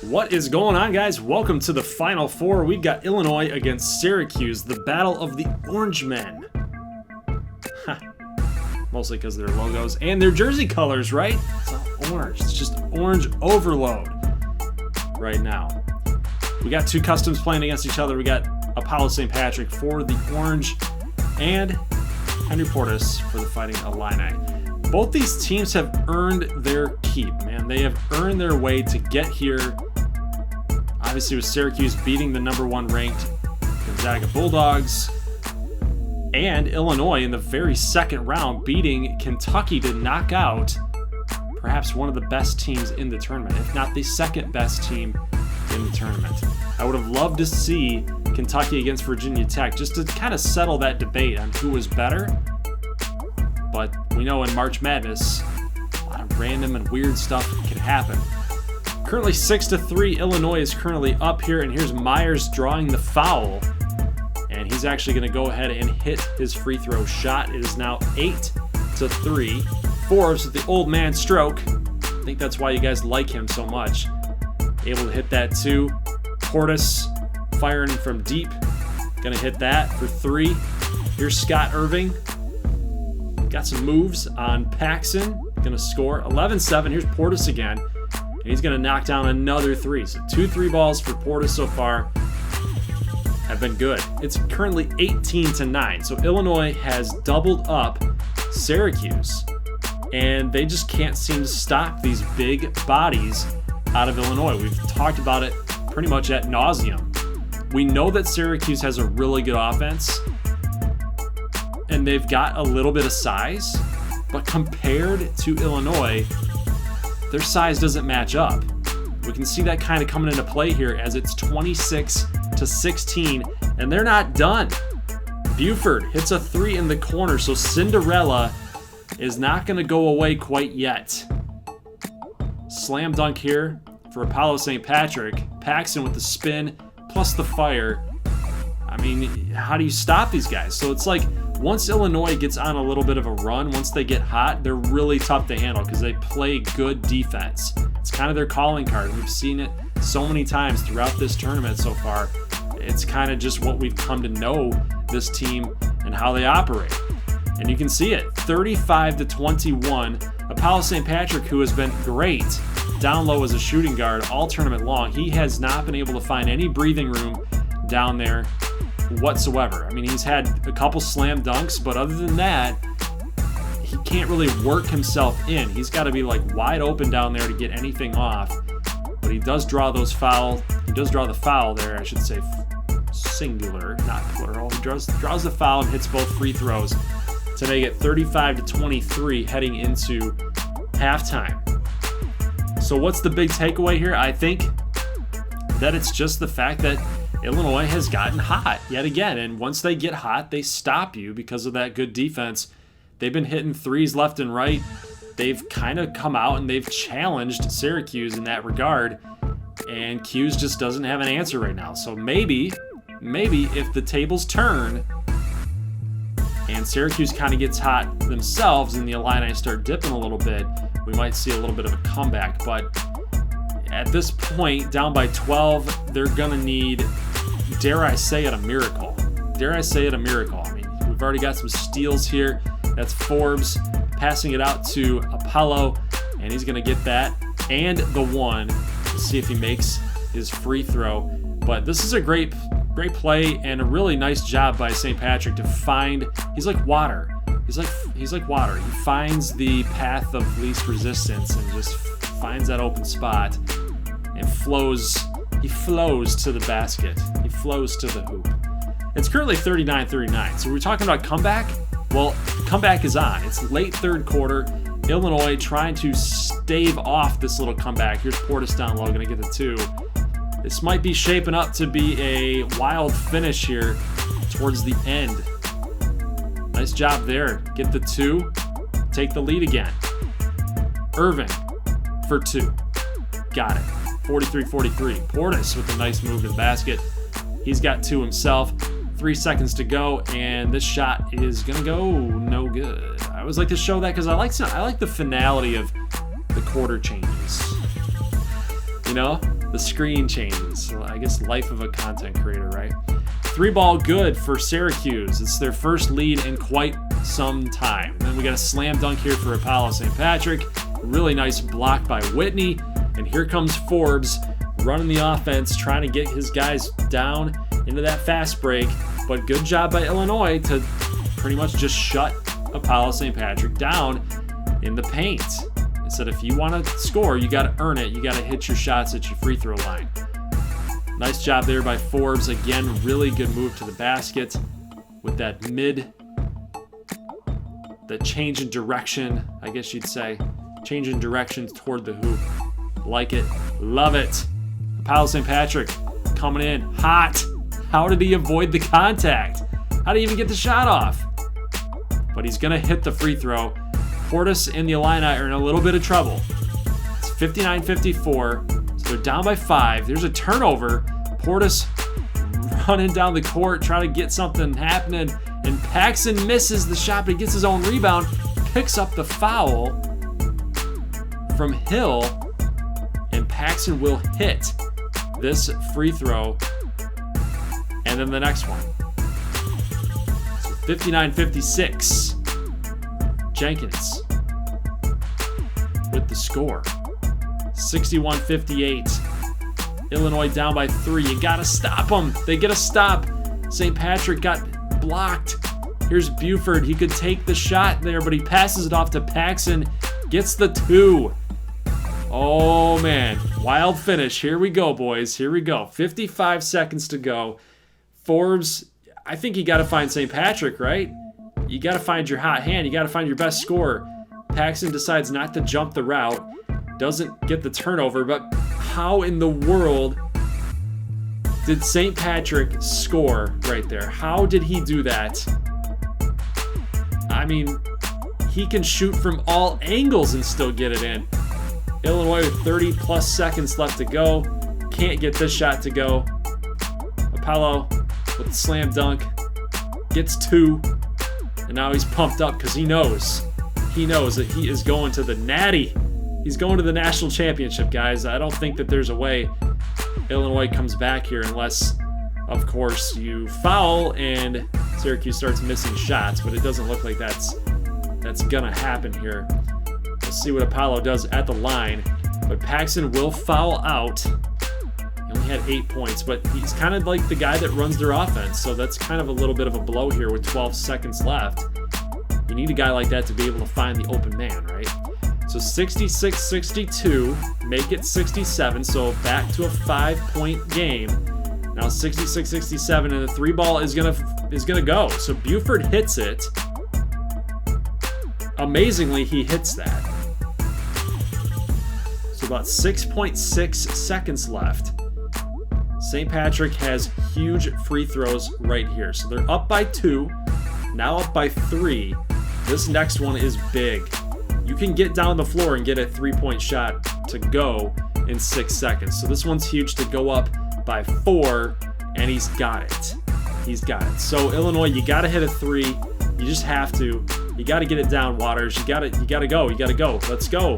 What is going on, guys? Welcome to the Final Four. We've got Illinois against Syracuse, the battle of the Orange Men. Mostly because of their logos and their jersey colors, right? It's all orange. It's just orange overload right now. We got two customs playing against each other. We got Apollo St. Patrick for the Orange and Henry Portis for the Fighting Illini. Both these teams have earned their keep, man. They have earned their way to get here. Obviously, with Syracuse beating the number one ranked Gonzaga Bulldogs, and Illinois in the very second round beating Kentucky to knock out perhaps one of the best teams in the tournament, if not the second best team in the tournament. I would have loved to see Kentucky against Virginia Tech just to kind of settle that debate on who was better. But we know in March Madness, a lot of random and weird stuff can happen. Currently 6-3, Illinois is currently up here, and here's Myers drawing the foul. And he's actually going to go ahead and hit his free throw shot. It is now 8-3. Forbes with the old man stroke. I think that's why you guys like him so much. Able to hit that too. Portis firing from deep. Going to hit that for three. Here's Scott Irving. Got some moves on Paxson. Going to score 11-7. Here's Portis again. And he's going to knock down another three. So 2 3 balls for Portis so far have been good. It's currently 18-9. So Illinois has doubled up Syracuse. And they just can't seem to stop these big bodies out of Illinois. We've talked about it pretty much ad nauseum. We know that Syracuse has a really good offense. And they've got a little bit of size. But compared to Illinois, their size doesn't match up. We can see that kind of coming into play here as it's 26-16, and they're not done. Buford hits a three in the corner, so Cinderella is not going to go away quite yet. Slam dunk here for Apollo St. Patrick. Paxson with the spin plus the fire. I mean, how do you stop these guys? So it's like once Illinois gets on a little bit of a run, once they get hot, they're really tough to handle because they play good defense. It's kind of their calling card. We've seen it so many times throughout this tournament so far. It's kind of just what we've come to know this team and how they operate. And you can see it, 35-21. Apollo St. Patrick, who has been great down low as a shooting guard all tournament long, he has not been able to find any breathing room down there whatsoever. I mean, he's had a couple slam dunks, but other than that, he can't really work himself in. He's got to be like wide open down there to get anything off. But he does draw those foul. He does draw the foul there, I should say singular, not plural. He draws the foul and hits both free throws to make it 35-23 heading into halftime. So what's the big takeaway here? I think that it's just the fact that Illinois has gotten hot yet again, and once they get hot, they stop you because of that good defense. They've been hitting threes left and right. They've kind of come out and they've challenged Syracuse in that regard, and Q's just doesn't have an answer right now. So maybe if the tables turn and Syracuse kind of gets hot themselves and the Illini start dipping a little bit, we might see a little bit of a comeback. But at this point, down by 12, they're going to need, dare I say it, a miracle. I mean, we've already got some steals here. That's Forbes passing it out to Apollo, and he's going to get that and the one to see if he makes his free throw. But this is a great play and a really nice job by St. Patrick to find. He's like water. He's like water. He finds the path of least resistance and just finds that open spot and flows. He flows to the basket. He flows to the hoop. It's currently 39-39. So we're talking about comeback. Well, comeback is on. It's late third quarter. Illinois trying to stave off this little comeback. Here's Portis down low, going to get the two. This might be shaping up to be a wild finish here towards the end. Nice job there. Get the two. Take the lead again. Irving for two. Got it. 43-43. Portis with a nice move to the basket. He's got two himself. 3 seconds to go, and this shot is gonna go no good. I always like to show that because I like the finality of the quarter changes. You know, the screen changes. So I guess life of a content creator, right? 3-ball good for Syracuse. It's their first lead in quite some time. And then we got a slam dunk here for Apollo St. Patrick. Really nice block by Whitney. And here comes Forbes running the offense, trying to get his guys down into that fast break. But good job by Illinois to pretty much just shut Apollo St. Patrick down in the paint. It said if you want to score, you got to earn it. You got to hit your shots at your free throw line. Nice job there by Forbes. Again, really good move to the basket with that the change in direction, I guess you'd say. Change in direction toward the hoop. Like it. Love it. Apollo St. Patrick coming in hot. How did he avoid the contact? How did he even get the shot off? But he's going to hit the free throw. Portis and the Illini are in a little bit of trouble. It's 59-54, so they're down by 5. There's a turnover. Portis running down the court, trying to get something happening, and Paxson misses the shot, but he gets his own rebound, picks up the foul from Hill, and Paxson will hit this free throw, and then the next one. So 59-56. Jenkins with the score. 61-58. Illinois down by 3. You gotta stop them. They get a stop. St. Patrick got blocked. Here's Buford. He could take the shot there, but he passes it off to Paxson. Gets the 2. Oh, man. Wild finish. Here we go, boys. Here we go. 55 seconds to go. Forbes, I think you got to find St. Patrick, right? You got to find your hot hand. You got to find your best scorer. Paxson decides not to jump the route. Doesn't get the turnover, but how in the world did St. Patrick score right there? How did he do that? I mean, he can shoot from all angles and still get it in. Illinois with 30-plus seconds left to go. Can't get this shot to go. Apollo with the slam dunk. Gets 2. And now he's pumped up because he knows that he is going to the natty. He's going to the national championship, guys. I don't think that there's a way Illinois comes back here unless, of course, you foul and Syracuse starts missing shots, but it doesn't look like that's gonna happen here. We'll see what Apollo does at the line, but Paxson will foul out. He only had 8 points, but he's kind of like the guy that runs their offense, so that's kind of a little bit of a blow here with 12 seconds left. You need a guy like that to be able to find the open man, right? So 66-62, make it 67, so back to a 5-point game. Now 66-67, and the 3-ball is gonna go. So Buford hits it. Amazingly, he hits that. So about 6.6 seconds left. St. Patrick has huge free throws right here. So they're up by 2, now up by 3. This next one is big. You can get down the floor and get a 3-point shot to go in 6 seconds. So this one's huge to go up by 4, and he's got it. He's got it. So Illinois, you got to hit a 3. You just have to. You got to get it down, Waters. You got to go. You got to go. Let's go.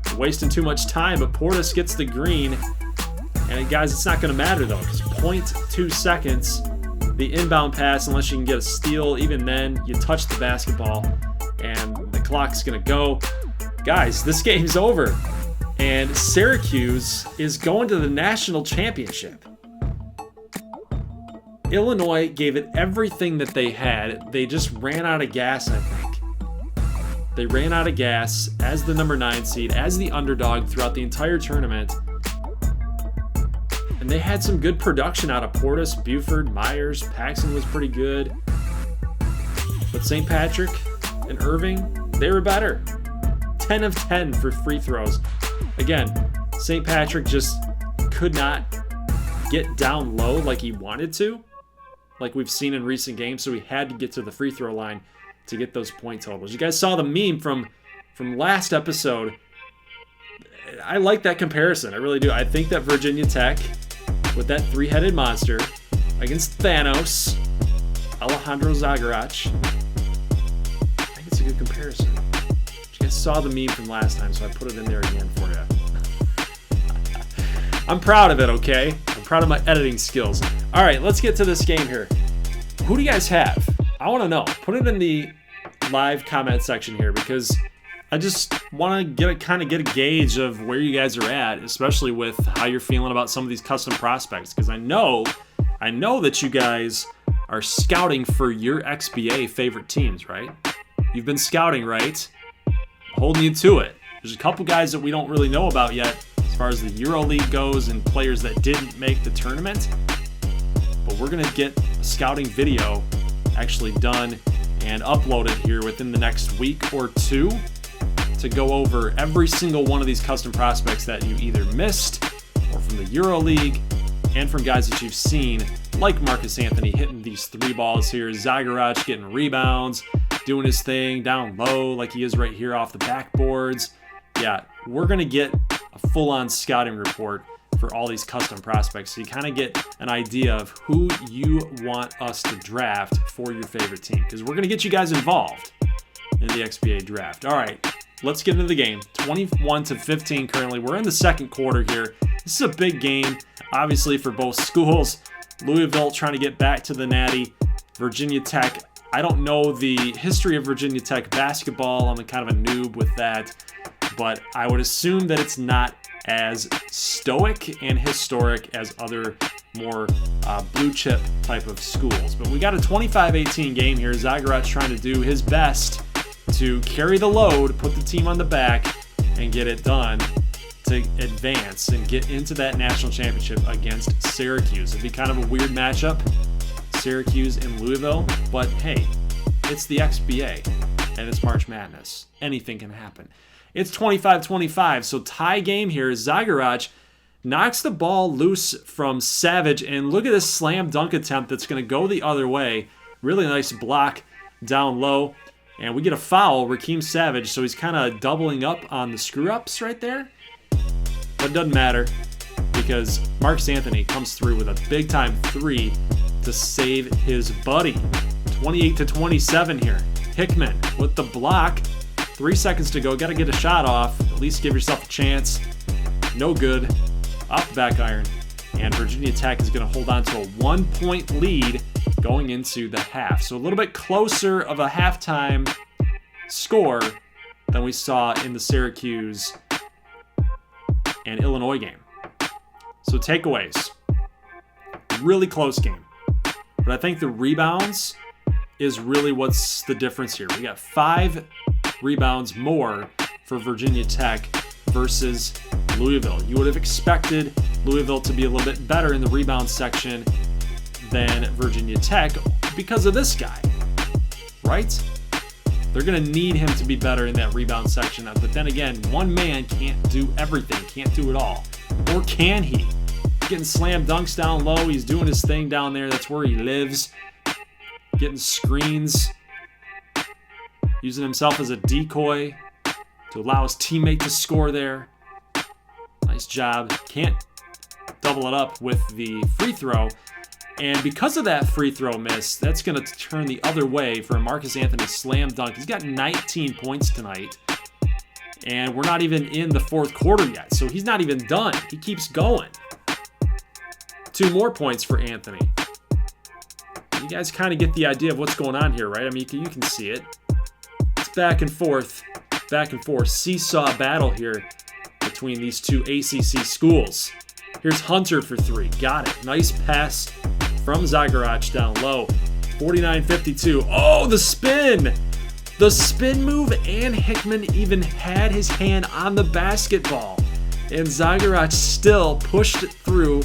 You're wasting too much time, but Portis gets the green. And guys, it's not going to matter though, because 0.2 seconds, the inbound pass, unless you can get a steal, even then, you touch the basketball, and the clock's going to go. Guys, this game's over. And Syracuse is going to the national championship. Illinois gave it everything that they had. They just ran out of gas, I think. They ran out of gas as the number 9 seed, as the underdog throughout the entire tournament. And they had some good production out of Portis, Buford, Myers. Paxson was pretty good. But St. Patrick and Irving, they were better. 10 of 10 for free throws. Again, St. Patrick just could not get down low like he wanted to, like we've seen in recent games, so he had to get to the free throw line to get those point totals. You guys saw the meme from last episode. I like that comparison. I really do. I think that Virginia Tech, with that 3-headed monster against Thanos, Alejandro Zagorac, I think it's a good comparison. You guys saw the meme from last time, so I put it in there again for you. I'm proud of it, okay? I'm proud of my editing skills. All right, let's get to this game here. Who do you guys have? I want to know. Put it in the live comment section here because I just want to get a gauge of where you guys are at, especially with how you're feeling about some of these custom prospects. Because I know that you guys are scouting for your XBA favorite teams, right? You've been scouting, right? I'm holding you to it. There's a couple guys that we don't really know about yet as far as the EuroLeague goes and players that didn't make the tournament. But we're going to get a scouting video actually done and uploaded here within the next week or two to go over every single one of these custom prospects that you either missed or from the EuroLeague and from guys that you've seen, like Marcus Anthony hitting these 3 balls here, Zagorac getting rebounds, doing his thing down low like he is right here off the backboards. Yeah, we're going to get a full-on scouting report for all these custom prospects so you kind of get an idea of who you want us to draft for your favorite team, because we're going to get you guys involved in the XBA draft. All right, let's get into the game. 21-15 currently. We're in the second quarter here. This is a big game, obviously, for both schools. Louisville trying to get back to the Natty. Virginia Tech, I don't know the history of Virginia Tech basketball. I'm kind of a noob with that. But I would assume that it's not as stoic and historic as other more blue chip type of schools. But we got a 25-18 game here. Zagorac trying to do his best to carry the load, put the team on the back, and get it done to advance and get into that national championship against Syracuse. It'd be kind of a weird matchup, Syracuse and Louisville, but hey, it's the XBA and it's March Madness. Anything can happen. It's 25-25, so tie game here. Zagorac knocks the ball loose from Savage, and look at this slam dunk attempt that's going to go the other way. Really nice block down low, and we get a foul, Rakim Savage, so he's kind of doubling up on the screw-ups right there. But it doesn't matter because Marcus Anthony comes through with a big-time 3 to save his buddy. 28-27 here. Hickman with the block. 3 seconds to go. Got to get a shot off. At least give yourself a chance. No good. Off the back iron. And Virginia Tech is going to hold on to a 1-point lead going into the half. So a little bit closer of a halftime score than we saw in the Syracuse and Illinois game. So takeaways. Really close game. But I think the rebounds is really what's the difference here. We got 5 rebounds more for Virginia Tech versus Louisville. You would have expected Louisville to be a little bit better in the rebound section than Virginia Tech because of this guy, right? They're going to need him to be better in that rebound section. But then again, one man can't do everything, can't do it all. Or can he? Getting slam dunks down low. He's doing his thing down there. That's where he lives. Getting screens. Using himself as a decoy to allow his teammate to score there. Nice job. Can't double it up with the free throw. And because of that free throw miss, that's going to turn the other way for a Marcus Anthony slam dunk. He's got 19 points tonight. And we're not even in the fourth quarter yet. So he's not even done. He keeps going. 2 more points for Anthony. You guys kind of get the idea of what's going on here, right? I mean, you can see it. It's back and forth. Seesaw battle here between these two ACC schools. Here's Hunter for 3. Got it. Nice pass from Zagorac down low. 49-52. Oh, the spin! The spin move, and Hickman even had his hand on the basketball. And Zagorac still pushed it through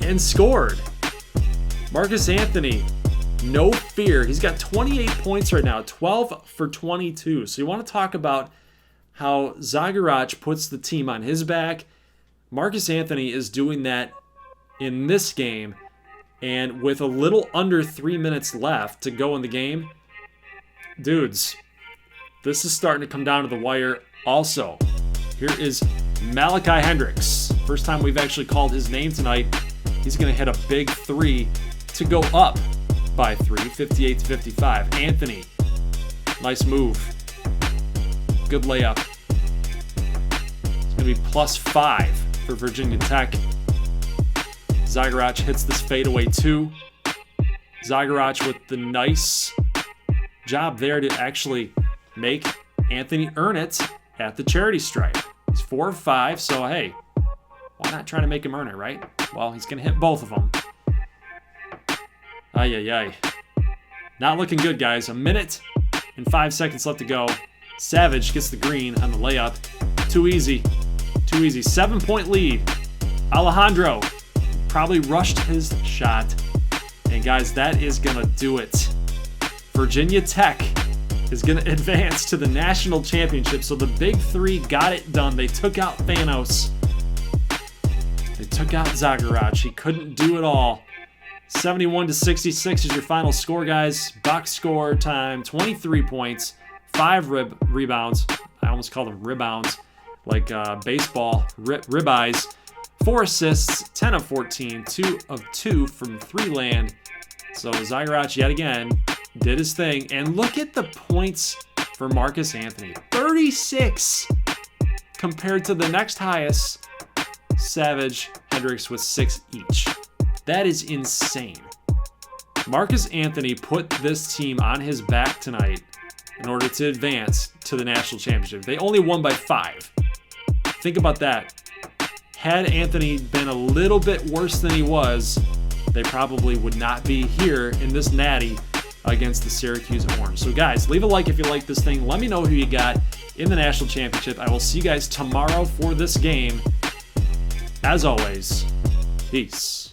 and scored. Marcus Anthony, no fear. He's got 28 points right now, 12 for 22. So you want to talk about how Zagorac puts the team on his back. Marcus Anthony is doing that in this game, and with a little under 3 minutes left to go in the game, dudes, this is starting to come down to the wire also. Here is Malachai Hendrix. First time we've actually called his name tonight. He's going to hit a big 3 to go up by 3, 58-55. Anthony, nice move. Good layup. It's going to be +5 for Virginia Tech. Zagorac hits this fadeaway 2. Zagorac with the nice job there to actually make Anthony earn it at the charity stripe. He's 4 of 5, so hey, why not try to make him earn it, right? Well, he's going to hit both of them. Ay, ay, ay. Not looking good, guys. 1 minute and 5 seconds left to go. Savage gets the green on the layup. Too easy. Too easy. 7-point lead. Alejandro probably rushed his shot. And guys, that is going to do it. Virginia Tech is going to advance to the national championship. So the big three got it done. They took out Thanos. They took out Zagorac. He couldn't do it all. 71-66 is your final score, guys. Box score time, 23 points, 5 rebounds. I almost call them rebounds, like baseball, ribeyes. 4 assists, 10 of 14, 2 of 2 from 3 land. So Zagorac yet again did his thing. And look at the points for Marcus Anthony. 36 compared to the next highest, Savage, Hendrix with 6 each. That is insane. Marcus Anthony put this team on his back tonight in order to advance to the national championship. They only won by 5. Think about that. Had Anthony been a little bit worse than he was, they probably would not be here in this natty against the Syracuse Orange. So guys, leave a like if you like this thing. Let me know who you got in the national championship. I will see you guys tomorrow for this game. As always, peace.